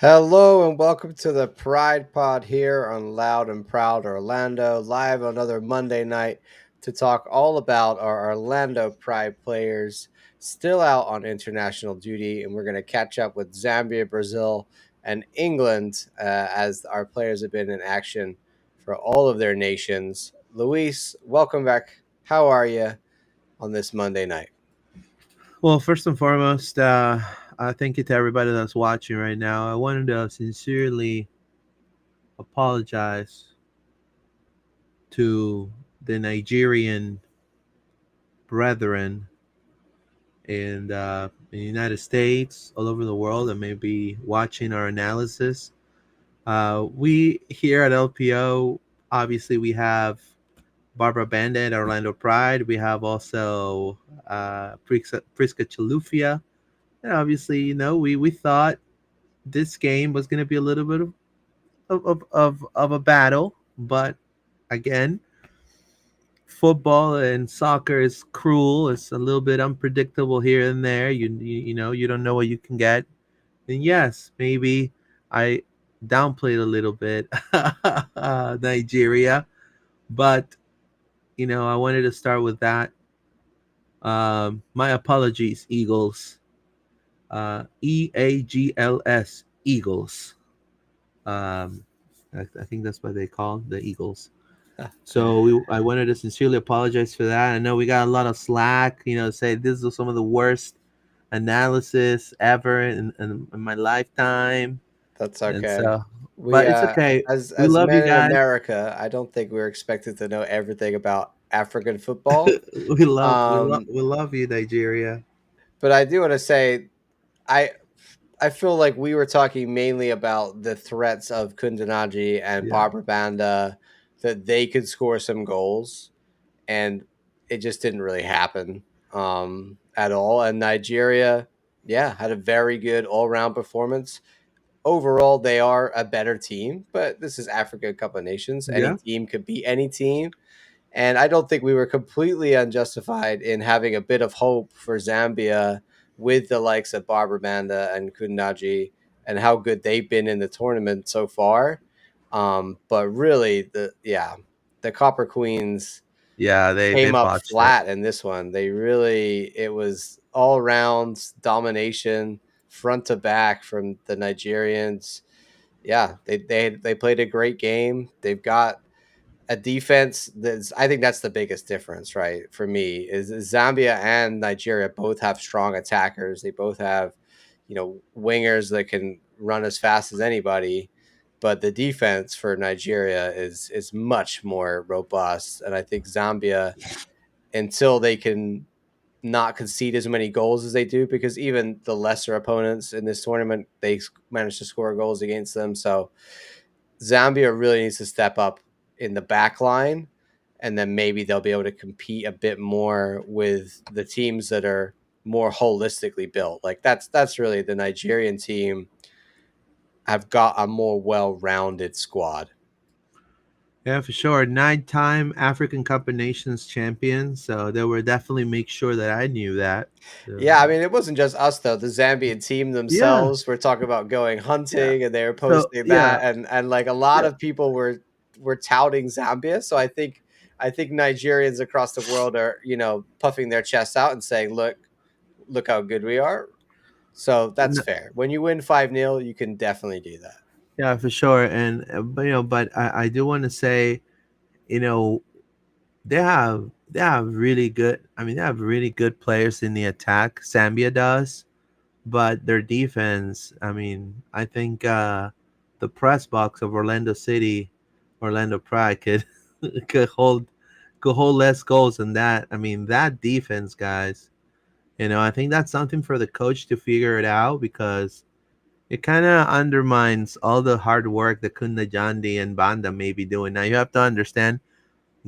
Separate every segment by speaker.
Speaker 1: Hello and welcome to the Pride Pod here on Loud and Proud Orlando, live another Monday night to talk all about our Orlando Pride players still out on international duty. And we're going to catch up with Zambia, Brazil, and England as our players have been in action for all of their nations. Luis, welcome back. How are you on this Monday night?
Speaker 2: Well, first and foremost, thank you to everybody that's watching right now. I wanted to sincerely apologize to the Nigerian brethren in the United States, all over the world, that may be watching our analysis. We here at LPO, obviously, we have Barbara Banda at Orlando Pride. We have also Priska Chalufia. And obviously, we thought this game was going to be a little bit of a battle, but again, football and soccer is cruel. It's a little bit unpredictable here and there. You don't know what you can get. And yes, maybe I downplayed a little bit Nigeria, but I wanted to start with that. My apologies, Eagles. EAGLS, Eagles. Um, I think that's what they call the Eagles. So I wanted to sincerely apologize for that. I know we got a lot of slack, say this is some of the worst analysis ever in my lifetime.
Speaker 1: That's
Speaker 2: And
Speaker 1: okay.
Speaker 2: so,
Speaker 1: We
Speaker 2: but it's okay. We
Speaker 1: as
Speaker 2: love you
Speaker 1: men in
Speaker 2: guys.
Speaker 1: America, I don't think we're expected to know everything about African football.
Speaker 2: We love you, Nigeria.
Speaker 1: But I do want to say I I feel like we were talking mainly about the threats of Kundanaji and
Speaker 2: Yeah.
Speaker 1: Barbara Banda that they could score some goals, and it just didn't really happen at all. And Nigeria, yeah, had a very good all round performance. Overall, they are a better team, but this is Africa Cup of Nations. Any
Speaker 2: Yeah.
Speaker 1: team could beat any team. And I don't think we were completely unjustified in having a bit of hope for Zambia with the likes of Barbara Banda and Kundaji and how good they've been in the tournament so far. But really, the Copper Queens
Speaker 2: Yeah, they
Speaker 1: came up
Speaker 2: botched it.
Speaker 1: flat in this one. It was all round domination, front to back from the Nigerians. Yeah, they played a great game. They've got a defense that's I think that's the biggest difference, right? For me, is Zambia and Nigeria both have strong attackers. They both have, wingers that can run as fast as anybody. But the defense for Nigeria is much more robust. And I think Zambia, until they can not concede as many goals as they do, because even the lesser opponents in this tournament, they managed to score goals against them. So Zambia really needs to step up in the back line, and then maybe they'll be able to compete a bit more with the teams that are more holistically built. Like that's really the Nigerian team have got a more well-rounded squad.
Speaker 2: Yeah, for sure. 9-time African Cup of Nations champion. So they were definitely make sure that I knew that. So,
Speaker 1: Yeah, I mean, it wasn't just us though. The Zambian team
Speaker 2: yeah,
Speaker 1: themselves were talking about going
Speaker 2: yeah.
Speaker 1: hunting, and they were
Speaker 2: So
Speaker 1: posting
Speaker 2: yeah,
Speaker 1: that, and like a lot
Speaker 2: yeah.
Speaker 1: of people were touting Zambia. So I think Nigerians across the world are puffing their chests out and saying, look how good we are. So that's
Speaker 2: N-
Speaker 1: fair. When you win 5-0, you can definitely do that.
Speaker 2: Yeah, for sure. And but I do want to say, you know, they have really good. I mean, they have really good players in the attack. Zambia does, but their defense. I mean, I think the press box of Orlando City, Orlando Pride could could hold could hold less goals than that. I mean, that defense, guys. I think that's something for the coach to figure it out because it kind of undermines all the hard work that Kunda Jandi and Banda may be doing. Now you have to understand,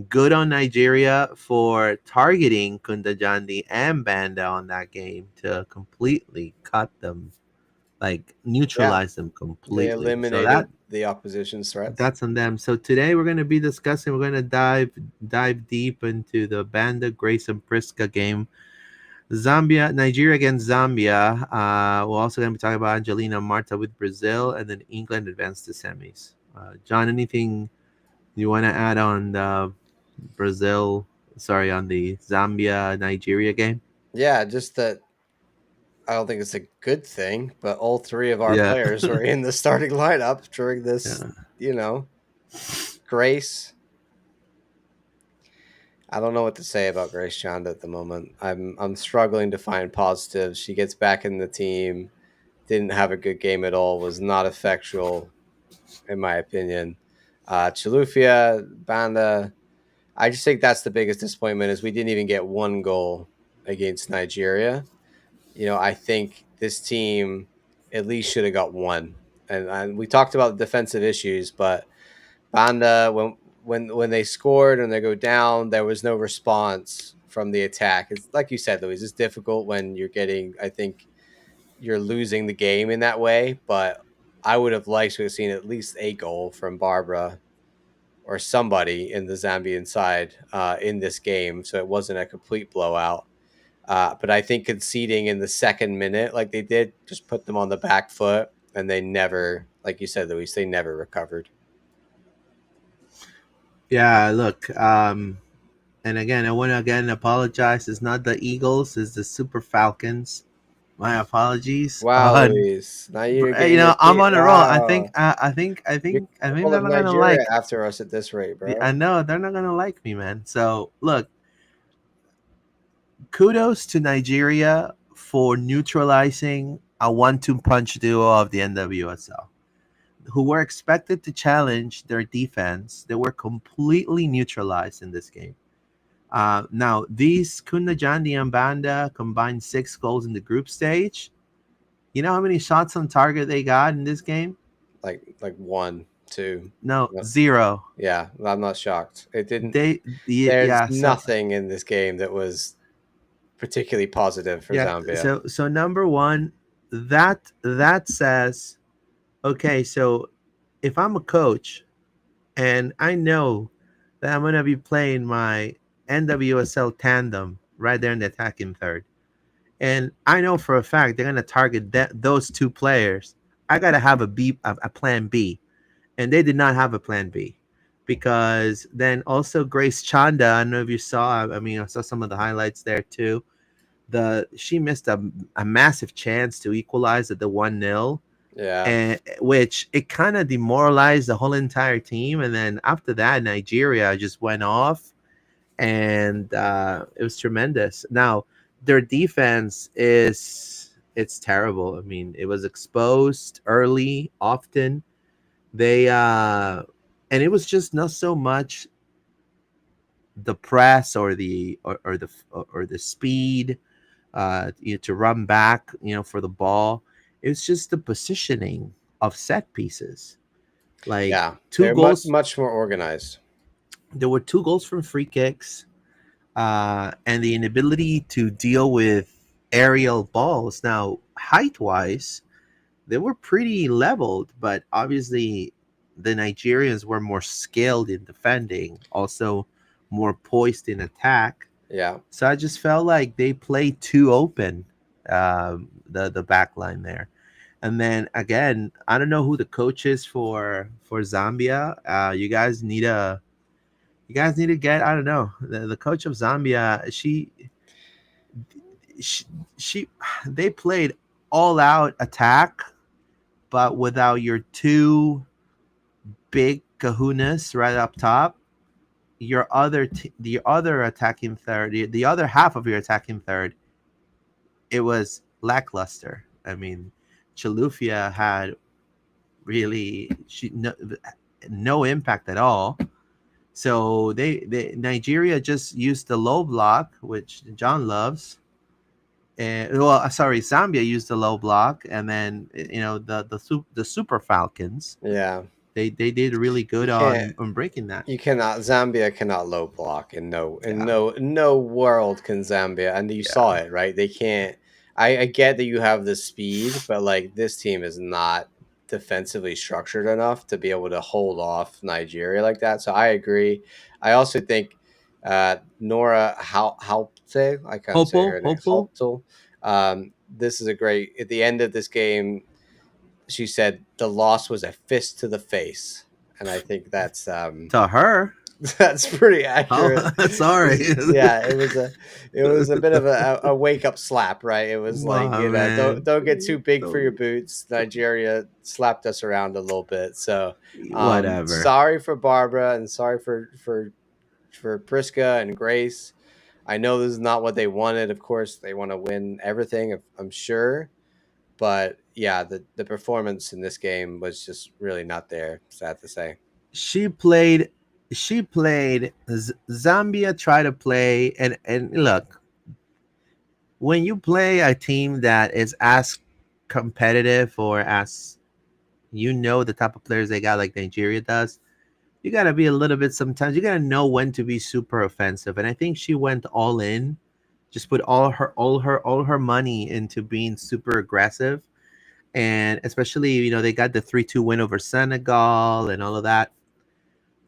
Speaker 2: good on Nigeria for targeting Kunda Jandi and Banda on that game to completely cut them, like
Speaker 1: Yeah,
Speaker 2: neutralize them
Speaker 1: they
Speaker 2: completely. So
Speaker 1: eliminated the opposition's threats.
Speaker 2: that's on them. So today we're gonna be we're gonna dive deep into the Banda Grace and Priska game. Zambia, Nigeria against Zambia. We're also going to be talking about Angelina Marta with Brazil, and then England advanced to semis. John, anything you want to add on the Brazil? Sorry, on the Zambia Nigeria game?
Speaker 1: Yeah, just that I don't think it's a good thing, but all three of our
Speaker 2: Yeah,
Speaker 1: players were in the starting lineup during this,
Speaker 2: yeah,
Speaker 1: you know, Grace. I don't know what to say about Grace Chanda at the moment. I'm struggling to find positives. She gets back in the team, didn't have a good game at all, was not effectual in my opinion. Chilufya, Banda, I just think that's the biggest disappointment is we didn't even get one goal against Nigeria. I think this team at least should have got one. And we talked about the defensive issues, but Banda when they scored and they go down, there was no response from the attack. It's like you said, Louise. It's difficult when you're getting. I think you're losing the game in that way, but I would have liked to have seen at least a goal from Barbara or somebody in the Zambian side in this game, so it wasn't a complete blowout. But I think conceding in the second minute, like they did, just put them on the back foot, and they never, like you said, Luis, they never recovered.
Speaker 2: yeah. Look, and again, I want to again apologize. It's not the Eagles; it's the Super Falcons. My apologies.
Speaker 1: Wow, Luis, now you're
Speaker 2: You
Speaker 1: getting your
Speaker 2: know, I'm
Speaker 1: team.
Speaker 2: on the roll.
Speaker 1: Wow, you're
Speaker 2: I think they're
Speaker 1: calling
Speaker 2: not gonna
Speaker 1: Nigeria
Speaker 2: like.
Speaker 1: after us at this rate,
Speaker 2: I
Speaker 1: bro.
Speaker 2: know they're not gonna like me, man. So look, kudos to Nigeria for neutralizing a one-two punch duo of the NWSL, who were expected to challenge their defense. They were completely neutralized in this game. Now, these Kunajandi and Banda combined 6 goals in the group stage. You know how many shots on target they got in this game?
Speaker 1: Like one, two.
Speaker 2: No,
Speaker 1: No,
Speaker 2: zero.
Speaker 1: yeah, I'm not shocked. It didn't. There's
Speaker 2: Yeah, so
Speaker 1: nothing in this game that was particularly positive for
Speaker 2: yeah,
Speaker 1: Zambia.
Speaker 2: so number one, that says okay. So if I'm a coach and I know that I'm gonna be playing my NWSL tandem right there in the attacking third, and I know for a fact they're gonna target those two players, I gotta have a plan B, and they did not have a plan B. Because then also Grace Chanda, I don't know if you saw. I mean, I saw some of the highlights there too. She missed a massive chance to equalize at the 1-0,
Speaker 1: Yeah,
Speaker 2: and which it kind of demoralized the whole entire team. And then after that, Nigeria just went off, and it was tremendous. Now their defense is it's terrible. I mean, it was exposed early, often. They and it was just not so much the press or the speed to run back, for the ball. It's just the positioning of set pieces. Like
Speaker 1: yeah,
Speaker 2: two
Speaker 1: they're much
Speaker 2: goals,
Speaker 1: much more organized.
Speaker 2: there were 2 goals from free kicks, and the inability to deal with aerial balls. Now, height wise, they were pretty leveled, but obviously the Nigerians were more skilled in defending, also more poised in attack.
Speaker 1: Yeah,
Speaker 2: So I just felt like they played too open, the back line there. And then again, I don't know who the coach is for Zambia. You guys need to get, I don't know, the coach of Zambia. She she they played all out attack, but without your two big kahunas right up top. The other attacking third, the other half of your attacking third, it was lackluster. I mean, Chalufia had no impact at all. So they Nigeria just used the low block, which John loves. And sorry, Zambia used the low block, and then the Super Falcons.
Speaker 1: yeah.
Speaker 2: They did really
Speaker 1: You
Speaker 2: good
Speaker 1: can't.
Speaker 2: on breaking that.
Speaker 1: You cannot. Zambia cannot low block, and
Speaker 2: Yeah,
Speaker 1: no world can Zambia. And you saw
Speaker 2: yeah,
Speaker 1: it, right? They can't. I get that you have the speed, but like this team is not defensively structured enough to be able to hold off Nigeria like that. So I agree. I also think Nora helped say. I can't say
Speaker 2: Hopeful,
Speaker 1: her name.
Speaker 2: hopeful.
Speaker 1: Hopeful. This is a great. At the end of this game, she said the loss was a fist to the face, and I think that's
Speaker 2: To her.
Speaker 1: that's pretty
Speaker 2: Oh,
Speaker 1: accurate.
Speaker 2: sorry.
Speaker 1: Yeah, it was a bit of a wake up slap, right? It was
Speaker 2: Come
Speaker 1: like,
Speaker 2: on,
Speaker 1: don't
Speaker 2: man.
Speaker 1: get too big for your
Speaker 2: Don't-
Speaker 1: boots. Nigeria slapped us around a little bit, so
Speaker 2: Whatever.
Speaker 1: sorry for Barbara and sorry for Priska and Grace. I know this is not what they wanted. Of course, they want to win everything. I'm sure, but yeah, the performance in this game was just really not there. Sad to say.
Speaker 2: She played. She played. Zambia tried to play, and look, when you play a team that is as competitive or as the type of players they got like Nigeria does, you got to be a little bit sometimes you got to know when to be super offensive, and I think she went all in, just put all her money into being super aggressive, and especially they got the 3-2 win over Senegal and all of that.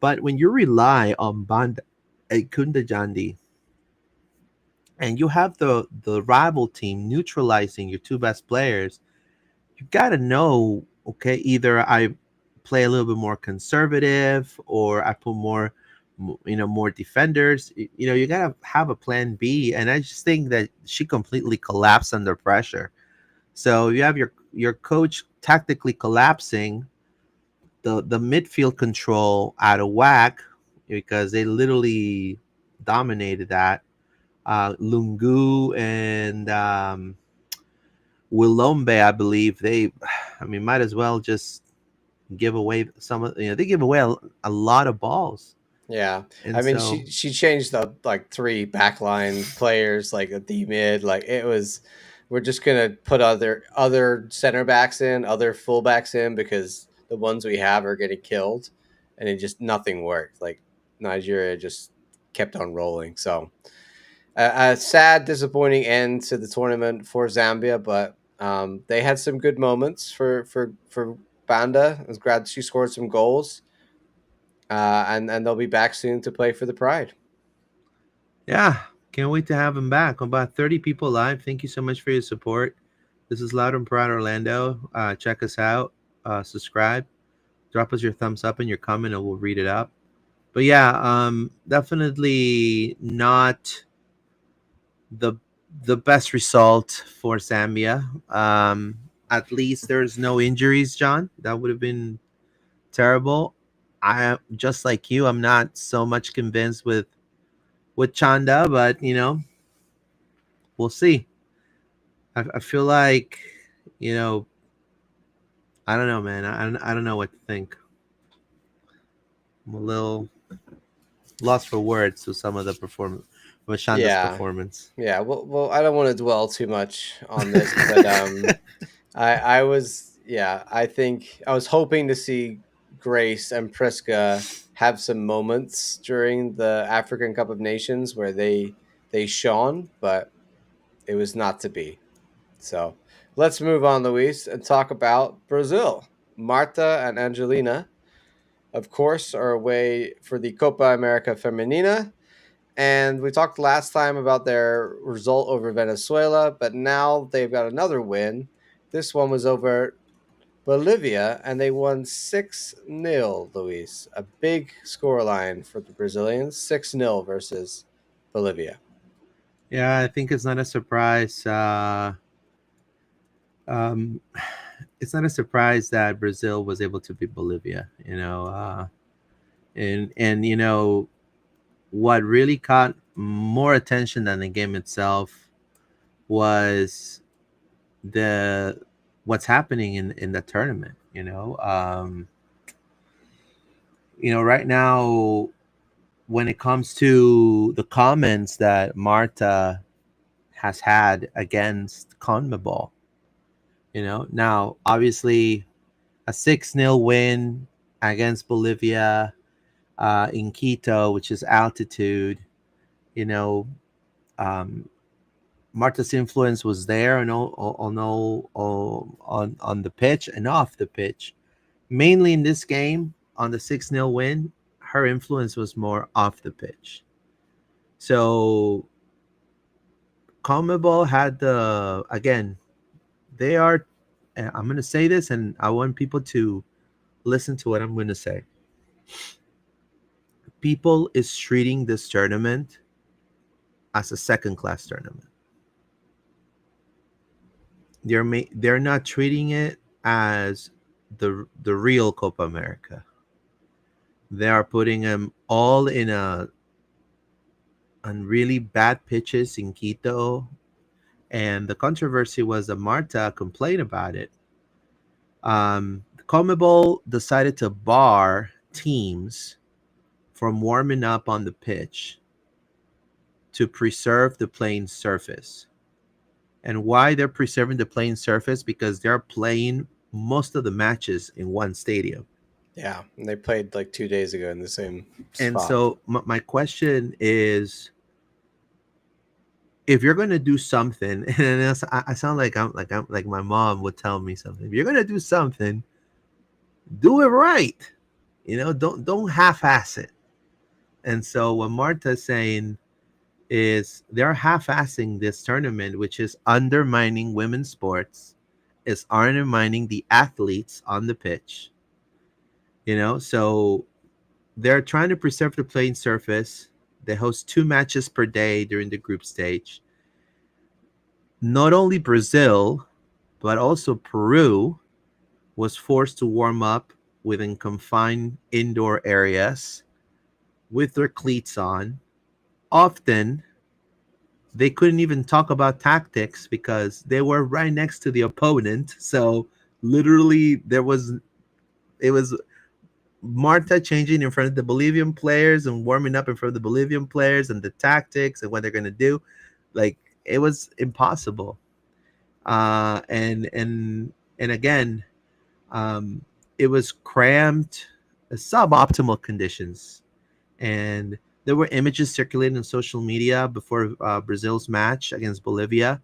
Speaker 2: But when you rely on Banda and Kundajandi and you have the rival team neutralizing your two best players, you got to know, okay, either I play a little bit more conservative or I put more defenders. You got to have a plan B. And I just think that she completely collapsed under pressure. So you have your coach tactically collapsing, the midfield control out of whack because they literally dominated that. Lungu and Willombe, I believe I mean, might as well just give away they give away a lot of balls.
Speaker 1: Yeah, I
Speaker 2: And
Speaker 1: mean,
Speaker 2: so,
Speaker 1: she changed the like three backline players, like a D mid. Like it was, we're just gonna put other center backs in, other fullbacks in because the ones we have are getting killed, and it just nothing worked. Like Nigeria just kept on rolling. So a sad, disappointing end to the tournament for Zambia, but they had some good moments for Banda. I was glad she scored some goals, and they'll be back soon to play for the Pride.
Speaker 2: yeah, can't wait to have him back. About 30 people live. Thank you so much for your support. This is Loud and Proud Orlando. Check us out. Subscribe. Drop us your thumbs up and your comment, and we'll read it up. But yeah, definitely not the the best result for Zambia. At least there's no injuries, John. That would have been terrible. I just like you. I'm not so much convinced with Chanda, but we'll see. I feel like you know I don't know, man. I don't know what to think. I'm a little lost for words with some of the performance, with Shanda's
Speaker 1: Yeah,
Speaker 2: performance.
Speaker 1: yeah. Well, I don't want to dwell too much on this, but I was, yeah. I think I was hoping to see Grace and Priska have some moments during the African Cup of Nations where they shone, but it was not to be. So let's move on, Luis, and talk about Brazil. Marta and Angelina, of course, are away for the Copa America Femenina. And we talked last time about their result over Venezuela, but now they've got another win. This one was over Bolivia, and they won 6-0, Luis. A big scoreline for the Brazilians, 6-0 versus Bolivia.
Speaker 2: Yeah, I think it's not a surprise. Um, it's not a surprise that Brazil was able to beat Bolivia. And what really caught more attention than the game itself was the what's happening in the tournament. Right now, when it comes to the comments that Marta has had against Conmebol, now obviously a 6-0 win against Bolivia in Quito, which is altitude. You know, um, Marta's influence was there on the pitch and off the pitch. Mainly in this game, on the 6-0 win, her influence was more off the pitch. So Conmebol had the again. They are. I'm going to say this, and I want people to listen to what I'm going to say. People is treating this tournament as a second class tournament. They're not treating it as the real Copa America. They are putting them all in a on really bad pitches in Quito, and the controversy was that Marta complained about it. Conmebol decided to bar teams from warming up on the pitch to preserve the playing surface. And why they're preserving the playing surface? Because they're playing most of the matches in one stadium.
Speaker 1: Yeah, and they played like 2 days ago in the same
Speaker 2: And
Speaker 1: spot.
Speaker 2: so my question is, if you're going to do something, and I sound like I'm like my mom would tell me something. If you're going to do something, do it right. Don't half-ass it. And so what Marta's saying is they're half-assing this tournament, which is undermining women's sports, is undermining the athletes on the pitch. So they're trying to preserve the playing surface. They host 2 matches per day during the group stage. Not only Brazil, but also Peru was forced to warm up within confined indoor areas with their cleats on. Often, they couldn't even talk about tactics because they were right next to the opponent. So literally, it was Marta changing in front of the Bolivian players and warming up in front of the Bolivian players and the tactics and what they're gonna do. Like, it was impossible. And again, um, it was cramped, suboptimal conditions, and there were images circulating on social media before Brazil's match against Bolivia,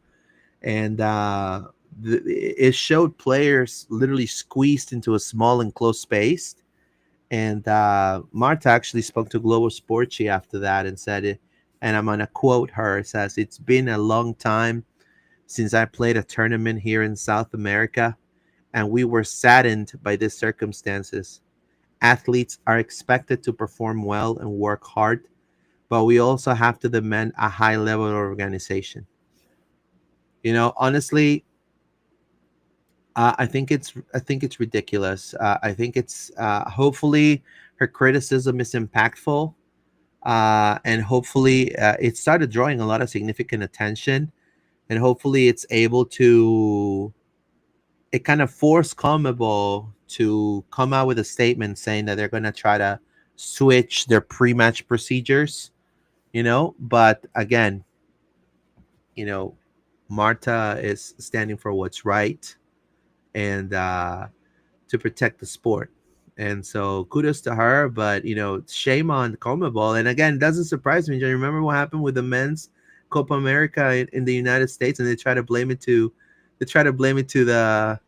Speaker 2: and it showed players literally squeezed into a small enclosed space. And Marta actually spoke to Global Sportsy after that and said it, and I'm gonna quote her. It says, "It's been a long time since I played a tournament here in South America, and we were saddened by these circumstances. Athletes are expected to perform well and work hard, but we also have to demand a high level of organization." Honestly, I think it's ridiculous. I think it's hopefully her criticism is impactful, and hopefully it started drawing a lot of significant attention, and hopefully it's able to it kind of forced Conmebol to come out with a statement saying that they're going to try to switch their pre-match procedures. But again, you know, Marta is standing for what's right, and to protect the sport. And so kudos to her, but shame on Conmebol. And again, it doesn't surprise me. Do you remember what happened with the men's Copa America in the United States? And they try to blame it to the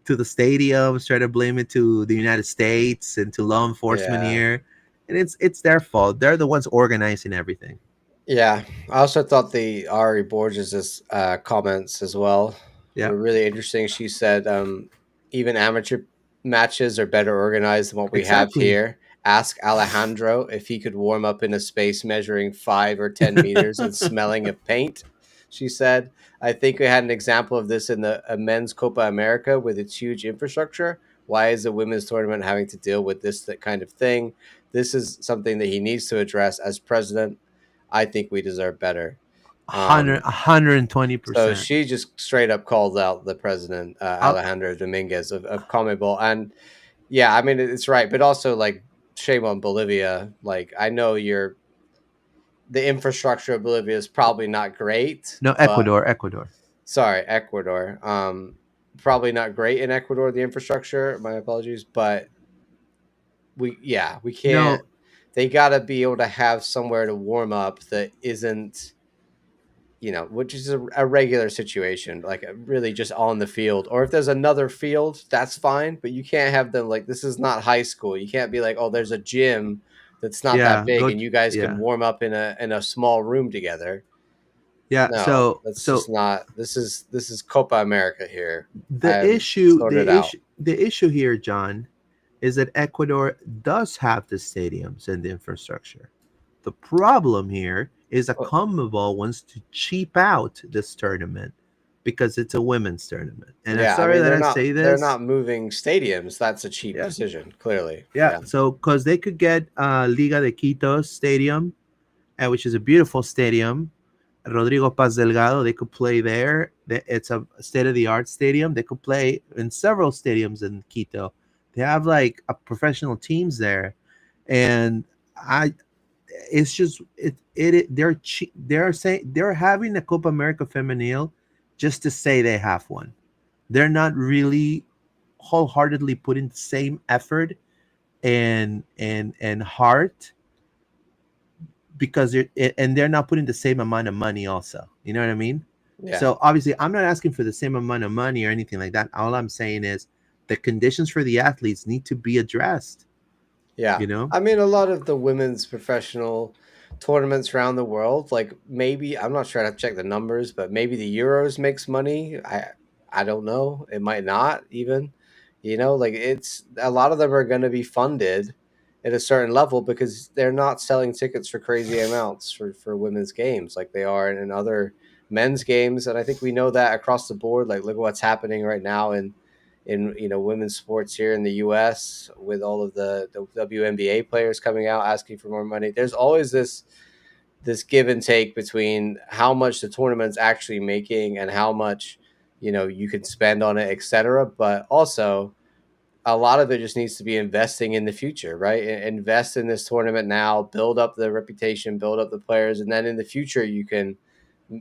Speaker 2: stadiums, try to blame it to the United States and to law enforcement
Speaker 1: Yeah.
Speaker 2: here. And it's their fault. They're the ones organizing everything.
Speaker 1: Yeah, I also thought the Ari Borges' comments as well
Speaker 2: Yeah,
Speaker 1: were really interesting. She said, even amateur matches are better organized than what we have
Speaker 2: exactly.
Speaker 1: here. Ask Alejandro if he could warm up in a space measuring 5 or 10 meters and smelling of paint. She said, I think we had an example of this in the men's Copa America with its huge infrastructure. Why is the women's tournament having to deal with that kind of thing? This is something that he needs to address as president. I think we deserve better.
Speaker 2: 100,
Speaker 1: Um,
Speaker 2: 120%.
Speaker 1: so she just straight up called out the president,
Speaker 2: I'll,
Speaker 1: Alejandro Dominguez of Conmebol. And yeah, I mean, it's right. But also, like, shame on Bolivia. Like, I know the infrastructure of Bolivia is probably not great,
Speaker 2: no,
Speaker 1: but
Speaker 2: Ecuador.
Speaker 1: sorry, Ecuador. Probably not great in Ecuador, the infrastructure. My apologies. But we can't.
Speaker 2: No,
Speaker 1: They got to be able to have somewhere to warm up that isn't, which is a regular situation, like really just on the field. Or if there's another field, that's fine. But you can't have them like this is not high school. You can't be like, oh, there's a gym that's not that
Speaker 2: yeah,
Speaker 1: big, and you guys can
Speaker 2: yeah.
Speaker 1: warm up in a small room together.
Speaker 2: Yeah.
Speaker 1: No,
Speaker 2: So
Speaker 1: that's just
Speaker 2: so
Speaker 1: not. This is Copa America here.
Speaker 2: the
Speaker 1: I'm
Speaker 2: issue
Speaker 1: sorted
Speaker 2: the
Speaker 1: out.
Speaker 2: issue the issue here, John, is that Ecuador does have the stadiums and the infrastructure. The problem here is that
Speaker 1: Well,
Speaker 2: Conmebol wants to cheap out this tournament because it's a women's tournament. And I'm
Speaker 1: yeah, I
Speaker 2: sorry
Speaker 1: mean
Speaker 2: that I say
Speaker 1: they're
Speaker 2: this.
Speaker 1: not moving stadiums. That's a cheap
Speaker 2: Yeah.
Speaker 1: decision, clearly.
Speaker 2: Yeah.
Speaker 1: Yeah,
Speaker 2: So, because they could get Liga de Quito Stadium, which is a beautiful stadium. Rodrigo Paz Delgado, they could play there. It's a state of the art stadium. They could play in several stadiums in Quito. They have like a professional teams there, and I it's just they're saying they're having a Copa America Femenil just to say they have one. They're not really wholeheartedly putting the same effort and heart because they're not putting the same amount of money also. You know what I mean?
Speaker 1: yeah.
Speaker 2: So obviously I'm not asking for the same amount of money or anything like that. All I'm saying is the conditions for the athletes need to be addressed,
Speaker 1: Yeah.
Speaker 2: you know?
Speaker 1: I mean, a lot of the women's professional tournaments around the world, like maybe I'm not sure. I have to check the numbers, but maybe the Euros makes money. I don't know. It might not even. Like it's a lot of them are going to be funded at a certain level because they're not selling tickets for crazy amounts for women's games like they are in other men's games, and I think we know that across the board. Like look at what's happening right now in women's sports here in the U.S. with all of the WNBA players coming out asking for more money. There's always this give and take between how much the tournament's actually making and how much you can spend on it, etc. But also a lot of it just needs to be investing in the future, right? Invest in this tournament now, build up the reputation, build up the players, and then in the future you can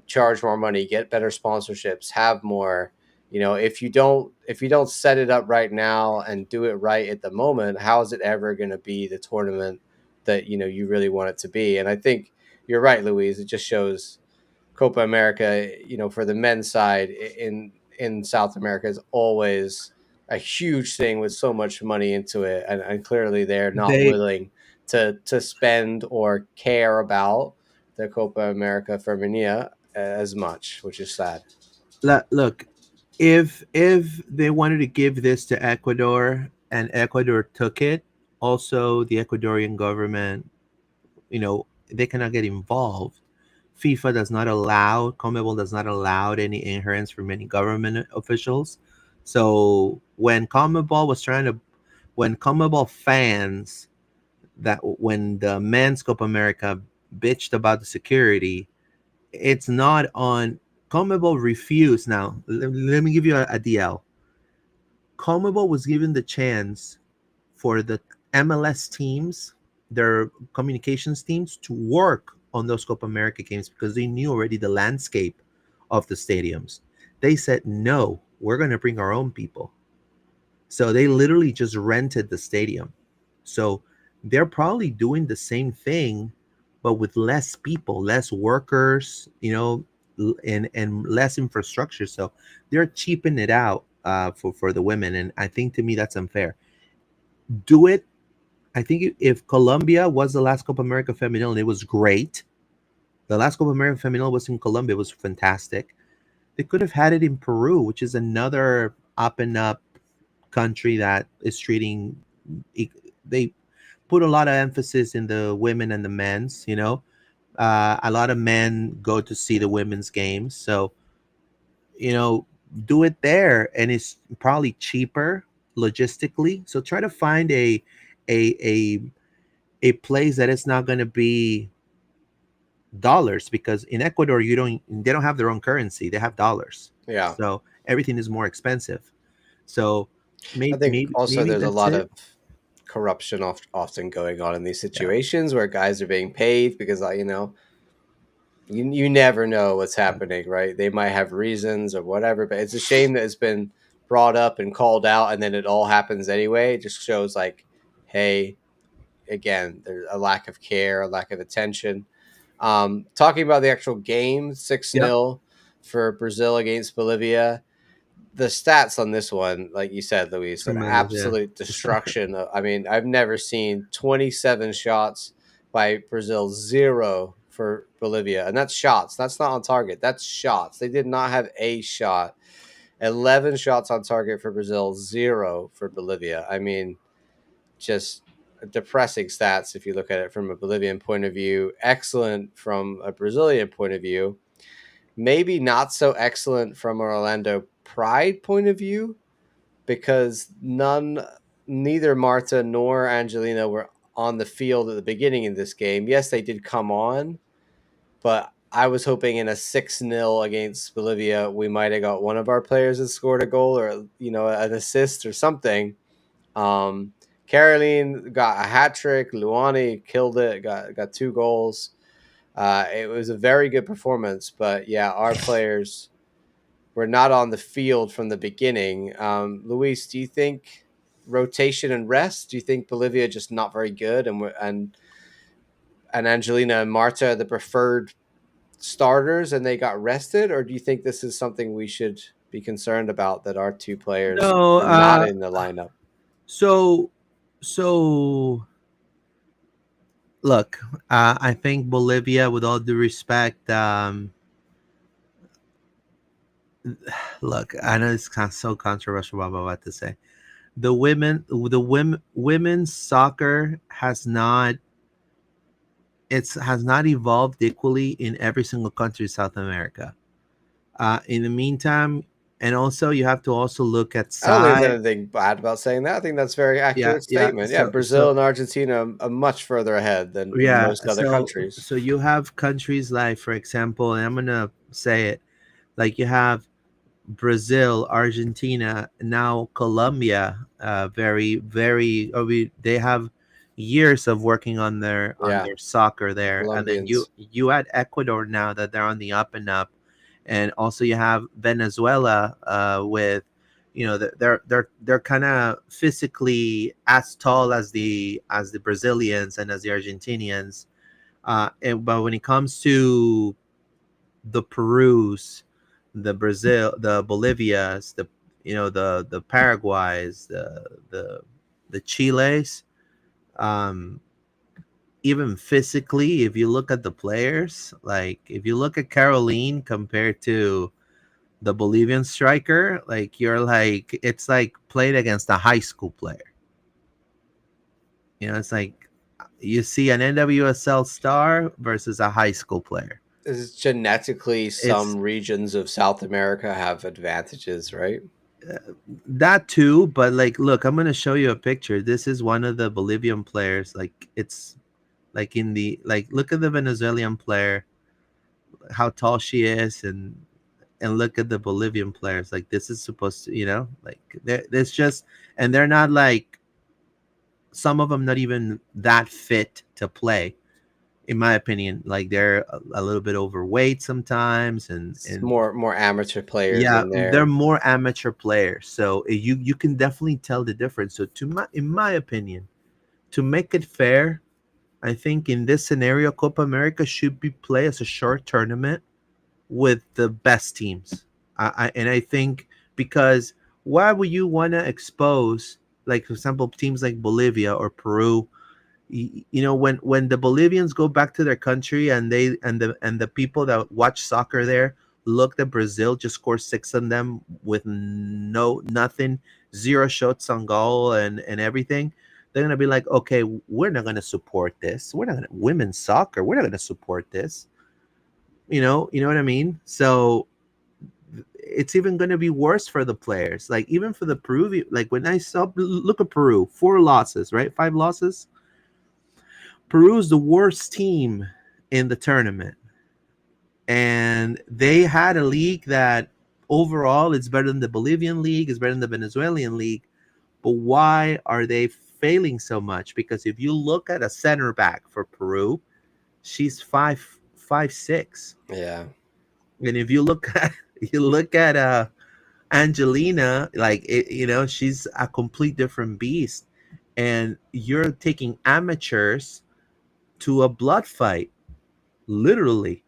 Speaker 1: charge more money, get better sponsorships, have more. If you don't set it up right now and do it right at the moment, how is it ever going to be the tournament that you really want it to be? And I think you're right, Louise. It just shows Copa America, for the men's side in South America is always a huge thing with so much money into it, and clearly they're not
Speaker 2: They
Speaker 1: willing to spend or care about the Copa America Femenina as much, which is sad.
Speaker 2: look, if they wanted to give this to Ecuador and Ecuador took it, also the Ecuadorian government, they cannot get involved. FIFA does not allow, Conmebol does not allow any inherence from any government officials. So when Conmebol fans that when the men's Copa America bitched about the security, it's not on. Conmebol refused. Now, let me give you a DL. Conmebol was given the chance for the MLS teams, their communications teams, to work on those Copa America games because they knew already the landscape of the stadiums. They said, no, we're going to bring our own people. So they literally just rented the stadium. So they're probably doing the same thing, but with less people, less workers, and less infrastructure. So they're cheaping it out for the women, and I think to me that's unfair. Do it. I think if Colombia was the last Copa America Femenil, and it was great. The last Copa America Femenil was in Colombia. It was fantastic. They could have had it in Peru, which is another up and up country that is treating. They put a lot of emphasis in the women and the men's. A lot of men go to see the women's games, so you know, do it there, and it's probably cheaper logistically. So try to find a a a place that it's not going to be dollars because in Ecuador they don't have their own currency. They have dollars.
Speaker 1: Yeah,
Speaker 2: So everything is more expensive. So
Speaker 1: I
Speaker 2: maybe
Speaker 1: think
Speaker 2: maybe
Speaker 1: also
Speaker 2: maybe
Speaker 1: there's a
Speaker 2: that's
Speaker 1: lot
Speaker 2: it.
Speaker 1: of corruption often going on in these
Speaker 2: Yeah.
Speaker 1: situations where guys are being paid because you never know what's happening, right? They might have reasons or whatever, but it's a shame that it's been brought up and called out and then it all happens anyway. It just shows like, hey, again, there's a lack of care, a lack of attention. Talking about the actual game, 6
Speaker 2: Yep.
Speaker 1: nil for Brazil against Bolivia. The stats on this one, like you said, Luis, an
Speaker 2: Tremendous. Yeah.
Speaker 1: absolute destruction. I mean, I've never seen 27 shots by Brazil, zero for Bolivia, and that's shots. That's not on target. That's shots. They did not have a shot. 11 shots on target for Brazil, 0 for Bolivia. I mean, just depressing stats if you look at it from a Bolivian point of view. Excellent from a Brazilian point of view. Maybe not so excellent from an Orlando Pride point of view because neither Marta nor Angelina were on the field at the beginning of this game. Yes, they did come on, but I was hoping in a 6-0 against Bolivia, we might have got one of our players that scored a goal or, an assist or something. Um, Caroline got a hat trick. Luani killed it, got 2 goals. It was a very good performance, but yeah, our players were not on the field from the beginning. Luis, do you think rotation and rest? Do you think Bolivia just not very good, and Angelina and Marta are the preferred starters and they got rested, or do you think this is something we should be concerned about that our 2 players
Speaker 2: No,
Speaker 1: were not in the lineup?
Speaker 2: so so look, I think Bolivia, with all due respect, look, I know it's kind of so controversial what I'm about to say. Women's soccer has not evolved equally in every single country in South America. In the meantime, and also you have to also look at
Speaker 1: I don't think
Speaker 2: size.
Speaker 1: there's anything bad about saying that. I think that's a very
Speaker 2: Yeah,
Speaker 1: accurate
Speaker 2: yeah.
Speaker 1: statement. Yeah,
Speaker 2: So
Speaker 1: Brazil and Argentina are much further ahead than
Speaker 2: yeah,
Speaker 1: most other countries.
Speaker 2: so you have countries like, for example, and I'm gonna say it, like you have Brazil, Argentina, now Colombia. Very, very. They have years of working on
Speaker 1: Yeah,
Speaker 2: their soccer
Speaker 1: the
Speaker 2: there, and then
Speaker 1: Colombians.
Speaker 2: you add Ecuador now that they're on the up and up, and also you have Venezuela with, they're kind of physically as tall as the Brazilians and as the Argentinians, but when it comes to the Perus, the Brazil, the Bolivias, the Paraguays, the Chiles, um, even physically, if you look at the players, like if you look at Caroline compared to the Bolivian striker, like it's like played against a high school player. It's like you see an NWSL star versus a high school player.
Speaker 1: Is genetically
Speaker 2: It's
Speaker 1: some regions of South America have advantages, right?
Speaker 2: that too, but like, look, I'm gonna show you a picture. This is one of the Bolivian players. Like, it's like look at the Venezuelan player, how tall she is, and look at the Bolivian players. Like, this is supposed to, like, there's just, and they're not like, some of them not even that fit to play, in my opinion. Like, they're a little bit overweight sometimes,
Speaker 1: It's
Speaker 2: and
Speaker 1: more amateur players
Speaker 2: yeah,
Speaker 1: in
Speaker 2: they're
Speaker 1: there.
Speaker 2: more amateur players, so you can definitely tell the difference. So, in my opinion, to make it fair, I think in this scenario, Copa America should be played as a short tournament with the best teams. And I think, because why would you want to expose, like, for example, teams like Bolivia or Peru? When the Bolivians go back to their country, and the people that watch soccer there look at Brazil just score 6 on them with nothing, 0 shots on goal, and everything, they're gonna be like, okay, we're not gonna support this. We're not gonna Women's soccer. We're not gonna support this. You know what I mean? So it's even going to be worse for the players. Like, even for the Peruvian, like, when I saw, look at Peru, 4 losses, right? 5 losses. Peru's the worst team in the tournament, and they had a league that overall it's better than the Bolivian league, it's better than the Venezuelan league. But why are they failing so much? Because if you look at a center back for Peru, she's 5'6",
Speaker 1: Yeah.
Speaker 2: and if you look at Angelina, like, she's a complete different beast, and you're taking amateurs to a blood fight, literally.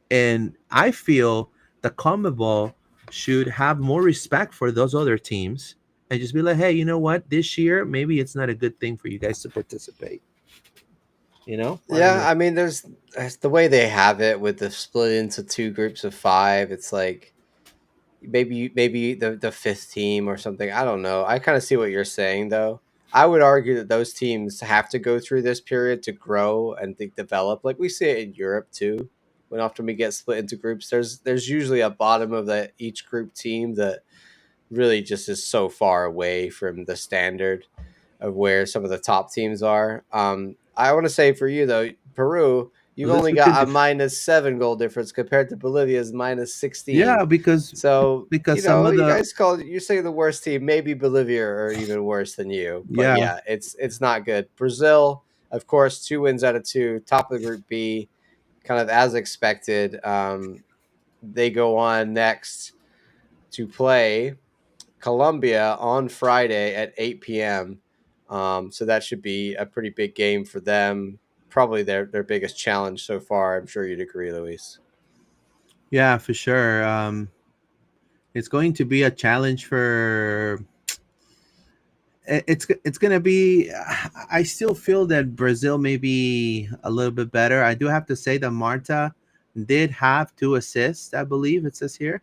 Speaker 2: And I feel the Conmebol should have more respect for those other teams and just be like, hey, you know what? This year, maybe it's not a good thing for you guys to participate. What are
Speaker 1: Yeah,
Speaker 2: your
Speaker 1: I mean, there's the way they have it with the split into two groups of five. It's like maybe the fifth team or something. I don't know. I kind of see what you're saying though. I would argue that those teams have to go through this period to grow and to develop. Like we see it in Europe too. When often we get split into groups, there's usually a bottom of the each group team that really just is so far away from the standard of where some of the top teams are. I want to say for you though, Peru, you've
Speaker 2: let's
Speaker 1: only
Speaker 2: we could
Speaker 1: got a -7 goal difference compared to Bolivia's -16.
Speaker 2: yeah, because
Speaker 1: So
Speaker 2: some of
Speaker 1: you
Speaker 2: the
Speaker 1: guys call you say the worst team. Maybe Bolivia are even worse than you, but
Speaker 2: yeah
Speaker 1: yeah, it's not good. Brazil, of course, 2 wins out of two, top of the Group B, kind of as expected. They go on next to play Colombia on Friday at 8 p.m. So that should be a pretty big game for them. Probably their biggest challenge so far. I'm sure you'd agree, Luis.
Speaker 2: yeah, for sure. It's going to be a challenge for it's going to be I still feel that Brazil may be a little bit better. I do have to say that Marta did have 2 assists, I believe it says here,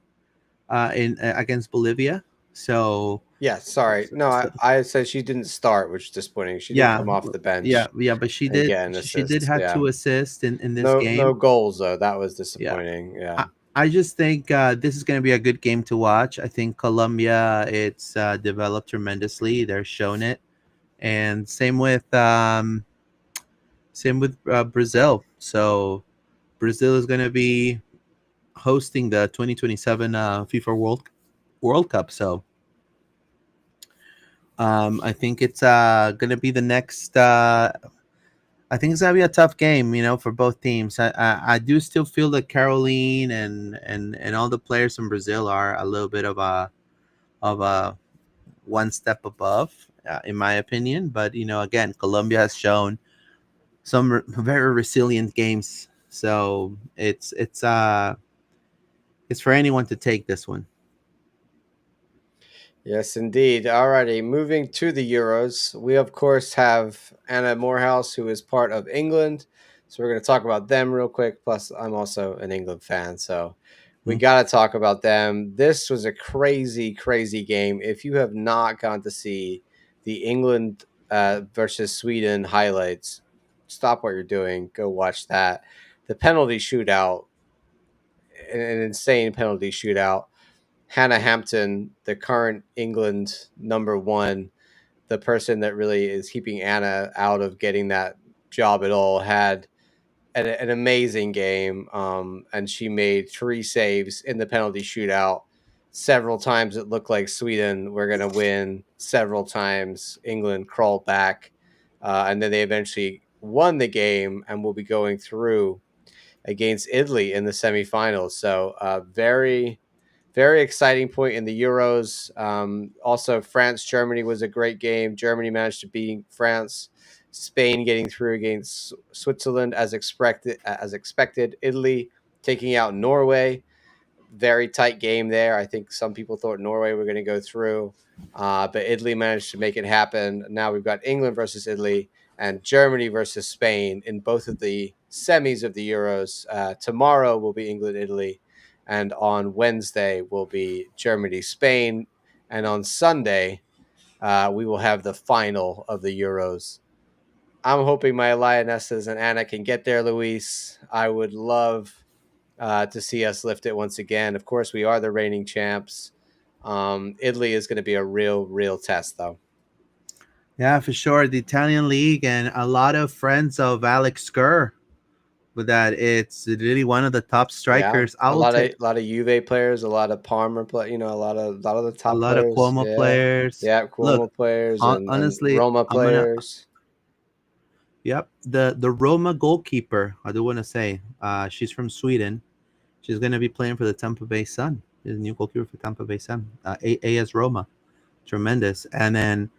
Speaker 2: in against Bolivia. So,
Speaker 1: Yeah, sorry.
Speaker 2: so,
Speaker 1: No,
Speaker 2: so
Speaker 1: I said she didn't start, which is disappointing. She didn't
Speaker 2: yeah,
Speaker 1: come off the
Speaker 2: yeah,
Speaker 1: bench
Speaker 2: yeah, but she
Speaker 1: and
Speaker 2: did
Speaker 1: get an
Speaker 2: she did
Speaker 1: assist.
Speaker 2: have
Speaker 1: Yeah.
Speaker 2: 2 assists in this
Speaker 1: No
Speaker 2: game.
Speaker 1: goals though. That was
Speaker 2: Yeah.
Speaker 1: disappointing. Yeah.
Speaker 2: I, I just think this is going to be a good game to watch. I think Colombia, it's developed tremendously. They're shown it, and same with Brazil. So Brazil is going to be hosting the 2027 FIFA World Cup. So I think it's going to be the next. I think it's gonna be a tough game, for both teams. I do still feel that Caroline and all the players from Brazil are a little bit of a one step above, in my opinion. But again, Colombia has shown some very resilient games, so it's for anyone to take this one.
Speaker 1: Yes, indeed. Alrighty, moving to the Euros, we of course have Anna Morehouse, who is part of England. So we're going to talk about them real quick. Plus, I'm also an England fan, so we
Speaker 2: Hmm?
Speaker 1: got to talk about them. This was a crazy, crazy game. If you have not gone to see the England versus Sweden highlights, stop what you're doing. Go watch that. The penalty shootout, an insane penalty shootout. Hannah Hampton, the current England number one, the person that really is keeping Anna out of getting that job at all, had an amazing game. And she made 3 saves in the penalty shootout. Several times it looked like Sweden were going to win. Several times England crawled back. And then they eventually won the game and will be going through against Italy in the semifinals. So, very exciting point in the Euros. Also, France Germany was a great game. Germany managed to beat France. Spain getting through against Switzerland as expected. Italy taking out Norway. Very tight game there. I think some people thought Norway were going to go through, but Italy managed to make it happen. Now we've got England versus Italy and Germany versus Spain in both of the semis of the Euros. Tomorrow will be England Italy, and on Wednesday will be Germany Spain, and on Sunday we will have the final of the Euros. I'm hoping my Lionesses and Anna can get there, Luis. I would love to see us lift it once again. Of course, we are the reigning champs. Italy is going to be a real test, though.
Speaker 2: Yeah, for sure. The Italian league and a lot of friends of Alex Kerr, with that it's really one of the top
Speaker 1: Yeah,
Speaker 2: strikers. I will take
Speaker 1: a lot of Juve players, a lot of Parma play. A lot of the
Speaker 2: a
Speaker 1: top
Speaker 2: lot of
Speaker 1: players.
Speaker 2: Cuomo
Speaker 1: Yeah,
Speaker 2: players.
Speaker 1: yeah,
Speaker 2: Look,
Speaker 1: Cuomo players and
Speaker 2: honestly,
Speaker 1: Roma
Speaker 2: I'm gonna.
Speaker 1: players.
Speaker 2: Yep, the Roma goalkeeper. I do want to say, she's from Sweden. She's gonna be playing for the Tampa Bay Sun. She's a new goalkeeper for Tampa Bay Sun. AS Roma, tremendous. And then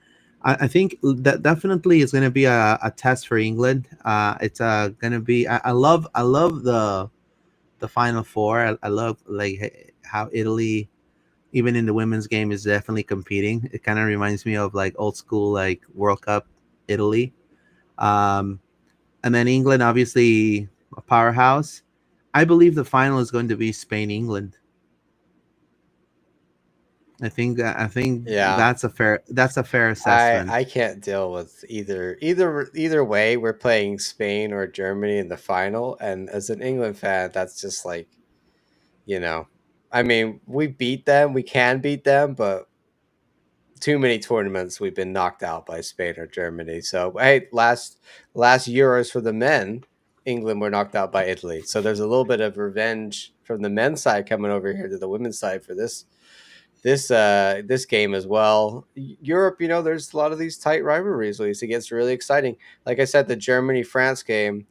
Speaker 2: I think that definitely is gonna be a test for England. It's gonna be. I love the Final Four. I love like how Italy, even in the women's game, is definitely competing. It kind of reminds me of like old school like World Cup Italy. Um, and then England, obviously a powerhouse. I believe the final is going to be Spain England. I think
Speaker 1: Yeah,
Speaker 2: that's a fair
Speaker 1: I
Speaker 2: assessment.
Speaker 1: can't deal with either way. We're playing Spain or Germany in the final, and as an England fan, that's just like, you know, I mean, we beat them, we can beat them, but too many tournaments we've been knocked out by Spain or Germany. So hey, last Euros for the men, England were knocked out by Italy. So there's a little bit of revenge from the men's side coming over here to the women's side for this game as well. Europe, there's a lot of these tight rivalries. So it gets really exciting. Like I said, the Germany France game,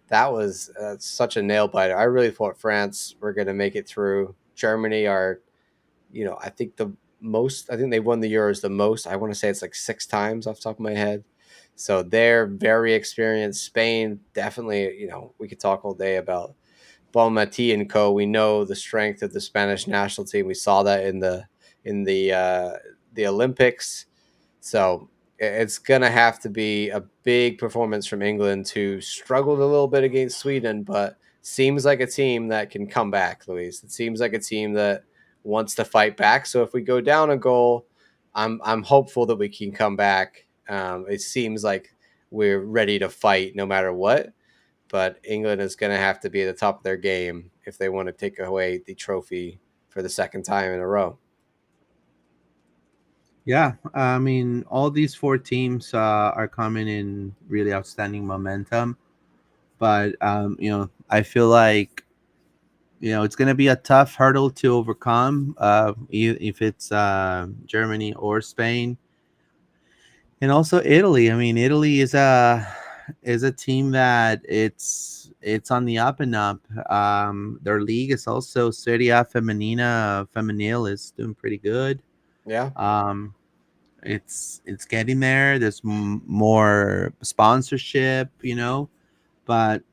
Speaker 1: that was such a nail biter. I really thought France were going to make it through. Germany are, I think I think they won the Euros the most. I want to say it's like 6 times off the top of my head. So they're very experienced. Spain, definitely, we could talk all day about Bonmati and co. We know the strength of the Spanish national team. We saw that in the Olympics. So it's gonna have to be a big performance from England, who struggled a little bit against Sweden, but seems like a team that can come back, Luis. It seems like a team that wants to fight back. So if we go down a goal, I'm hopeful that we can come back. It seems like we're ready to fight no matter what. But England is going to have to be at the top of their game if they want to take away the trophy for the second time in a row.
Speaker 2: Yeah, I mean, all these four teams are coming in really outstanding momentum, but I feel like it's going to be a tough hurdle to overcome if it's Germany or Spain, and also Italy. I mean, Italy is a team that it's on the up and up. Their league is also Serie A Femenil is doing pretty good.
Speaker 1: Yeah.
Speaker 2: Um, it's getting there. There's more sponsorship, but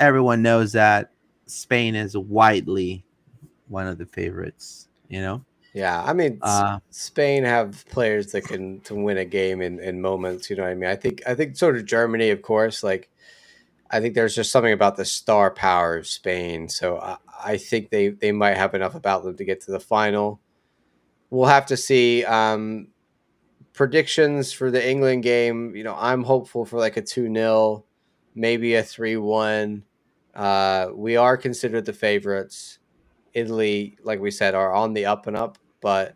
Speaker 2: everyone knows that Spain is widely one of the favorites.
Speaker 1: Yeah. I mean,
Speaker 2: Uh,
Speaker 1: Spain have players that can to win a game in moments. You know what I mean? I think sort of Germany, of course. Like I think there's just something about the star power of Spain. So I think they might have enough about them to get to the final. We'll have to see. Predictions for the England game, I'm hopeful for like a 2-0, maybe a 3-1. We are considered the favorites. Italy, like we said, are on the up and up, but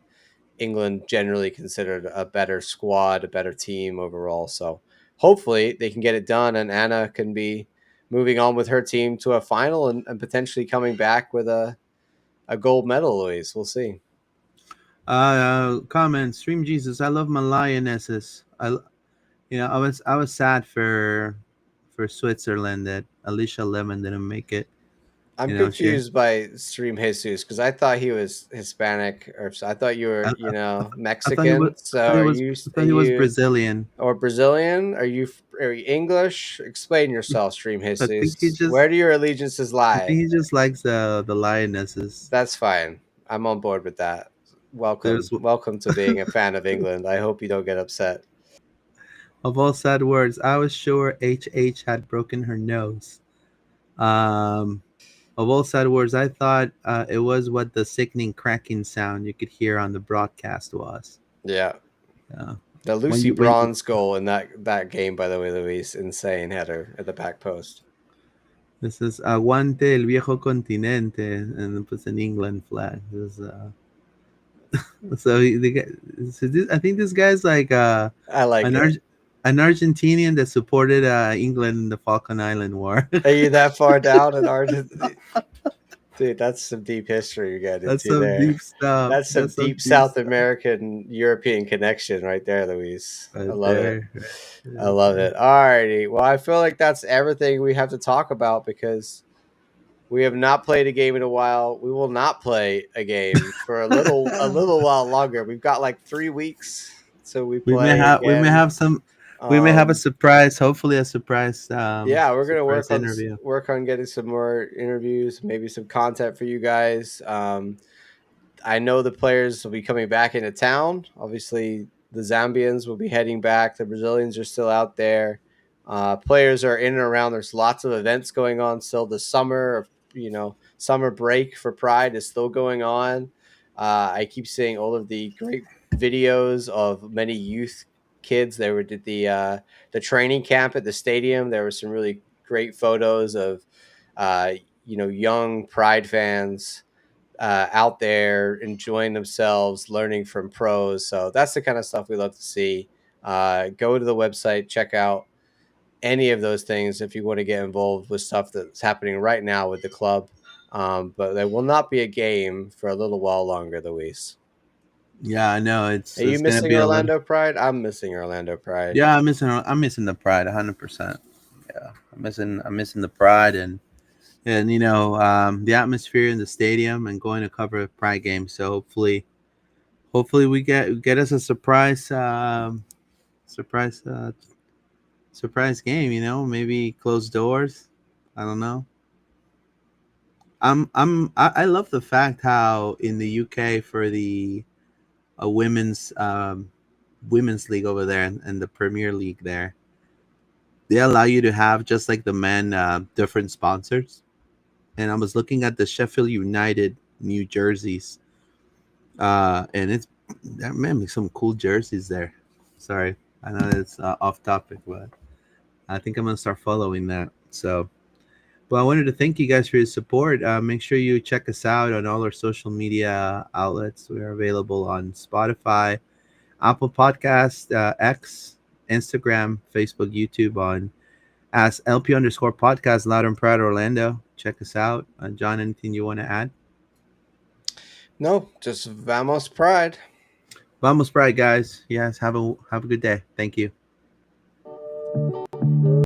Speaker 1: England generally considered a better squad, a better team overall. So hopefully they can get it done, and Anna can be moving on with her team to a final, and potentially coming back with a gold medal, Louise. We'll see.
Speaker 2: comment Stream Jesus. I love my lionesses. I was sad for Switzerland that Alicia Lemon didn't make it.
Speaker 1: I'm
Speaker 2: She
Speaker 1: confused by Stream Jesus because I thought he was Hispanic, or I thought you were,
Speaker 2: I thought he was
Speaker 1: Mexican. So
Speaker 2: I
Speaker 1: are
Speaker 2: thought he was
Speaker 1: you
Speaker 2: Brazilian.
Speaker 1: or Brazilian? Are you English? Explain yourself, Stream
Speaker 2: I think he
Speaker 1: Jesus.
Speaker 2: just
Speaker 1: Where do your allegiances
Speaker 2: I think
Speaker 1: lie?
Speaker 2: he just likes the lionesses.
Speaker 1: That's fine. I'm on board with that.
Speaker 2: There's
Speaker 1: Welcome to being a fan of England. I hope you don't get upset.
Speaker 2: of all sad words, I was sure HH had broken her nose. Um, of all sad words, I thought it was what the sickening cracking sound you could hear on the broadcast was.
Speaker 1: Yeah,
Speaker 2: Uh,
Speaker 1: the
Speaker 2: when
Speaker 1: Lucy
Speaker 2: you when
Speaker 1: Bronze goal in that game, by the way, Luis, insane header at the back post.
Speaker 2: This is Aguante el viejo continente, and puts an England flag. I think this guy's like
Speaker 1: I like
Speaker 2: an
Speaker 1: it.
Speaker 2: An Argentinian that supported England in the Falkland Island War.
Speaker 1: Are you that far down in Argentina? Dude, that's some deep history you got
Speaker 2: That's
Speaker 1: into
Speaker 2: some
Speaker 1: there.
Speaker 2: deep stuff.
Speaker 1: That's some
Speaker 2: That's some
Speaker 1: deep
Speaker 2: deep
Speaker 1: South
Speaker 2: stuff
Speaker 1: American European connection right there, Luis. I
Speaker 2: right
Speaker 1: love it.
Speaker 2: there.
Speaker 1: I
Speaker 2: Right
Speaker 1: love
Speaker 2: there.
Speaker 1: it. All righty. Well, I feel like that's everything we have to talk about because we have not played a game in a while. We will not play a game for a little while longer. We've got like 3 weeks till we
Speaker 2: we may
Speaker 1: play
Speaker 2: have we may
Speaker 1: again.
Speaker 2: have some we may have a
Speaker 1: Um,
Speaker 2: surprise. Hopefully, a surprise
Speaker 1: yeah, we're gonna
Speaker 2: surprise interview.
Speaker 1: work on getting some more interviews, maybe some content for you guys. I know the players will be coming back into town. Obviously, the Zambians will be heading back. The Brazilians are still out there. Players are in and around. There's lots of events going on still. The summer, summer break for Pride is still going on. I keep seeing all of the great videos of many youth kids. They were at the training camp at the stadium. There were some really great photos of young Pride fans out there enjoying themselves, learning from pros. So that's the kind of stuff we love to see. Go to the website, check out any of those things if you want to get involved with stuff that's happening right now with the club. But there will not be a game for a little while longer, Luis.
Speaker 2: Yeah, I know
Speaker 1: Are you
Speaker 2: it's gonna
Speaker 1: missing
Speaker 2: be a little.
Speaker 1: Orlando Pride? I'm missing Orlando Pride.
Speaker 2: Yeah, I'm missing the pride 100%. Yeah, I'm missing the pride and the atmosphere in the stadium and going to cover a pride game. So hopefully we get us a surprise surprise game. Maybe closed doors. I don't know. I love the fact how in the UK for the women's women's league over there and the Premier League there, they allow you to have just like the men different sponsors. And I was looking at the Sheffield United New Jerseys, and it's that man makes some cool jerseys there. Sorry, I know it's off topic, but I think I'm gonna start following that. So, well, I wanted to thank you guys for your support. Make sure you check us out on all our social media outlets. We are available on Spotify, Apple Podcast, X, Instagram, Facebook, YouTube on as LP underscore podcast, Loud and Proud Orlando. Check us out. John, anything you want to add?
Speaker 1: No, just Vamos Pride.
Speaker 2: Vamos, Pride, guys. Yes, have a good day. Thank you.